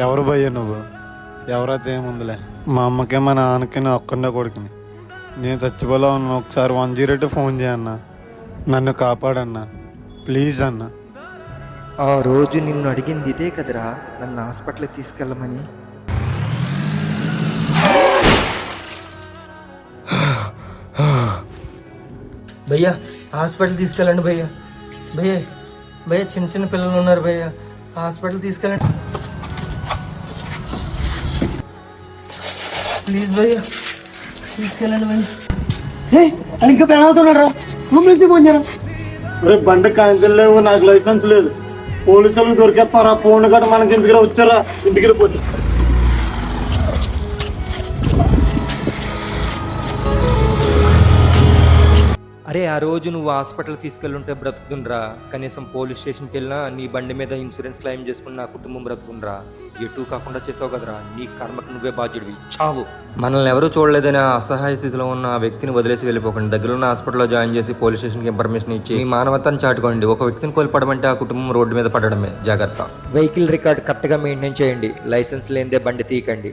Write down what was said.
ఎవరు భయ్య నువ్వు? ఎవరైతే ఏముందిలే, మా అమ్మకే మా నాన్నకి నేను ఒక్కడే కొడుకుని. నేను చచ్చిపోలో ఉన్నా, ఒకసారి 102 ఫోన్ చేయన్నా, నన్ను కాపాడన్నా ప్లీజ్ అన్న. ఆ రోజు నిన్ను అడిగింది ఇదే కదరా, నన్ను హాస్పిటల్కి తీసుకెళ్ళమని. భయ్యా హాస్పిటల్ తీసుకెళ్ళండి భయ్యా. భయ్యా భయ్యా చిన్న చిన్న పిల్లలు ఉన్నారు భయ్యా, హాస్పిటల్ తీసుకెళ్ళండి ప్లీజ్ భయ్యా, తీసుకెళ్ళండి భయ్యా. ఇంకా పెళ్ళవుతున్నాడు రా, అంబులెన్స్ ఫోన్ చేయరా. రేపు బండి కాంకెల్ లేవు, నాకు లైసెన్స్ లేదు, పోలీసులు దొరికేస్తారా? ఫోన్ గట్రా మనకి ఇంటికి వచ్చారా? ఇంటికి వెళ్ళిపోతే అరే ఆ రోజు నువ్వు హాస్పిటల్ తీసుకెళ్ళుంటే బ్రతుకుతుండ్రా. కనీసం పోలీస్ స్టేషన్కి వెళ్ళినా నీ బండి మీద ఇన్సూరెన్స్ క్లెయిమ్ చేసుకుని నా కుటుంబం బ్రతుకుండ్రా. ఎటు కాకుండా చేసావు కదరా, నీ కర్మకు నువ్వే బాధ్యుడివి, చావు. మనల్ని ఎవరూ చూడలేదని ఆ అసహాయ స్థితిలో ఉన్న ఆ వ్యక్తిని వదిలేసి వెళ్ళిపోకండి. దగ్గర ఉన్న హాస్పిటల్లో జాయిన్ చేసి పోలీస్ స్టేషన్కి ఇన్ఫర్మేషన్ ఇచ్చి మీ మానవతాన్ని చాటుకోండి. ఒక వ్యక్తిని కోల్పడమంటే ఆ కుటుంబం రోడ్డు మీద పడడమే. జాగ్రత్త. వెహికల్ రికార్డ్ కరెక్ట్గా మెయింటైన్ చేయండి. లైసెన్స్ లేనిదే బండి తీయకండి.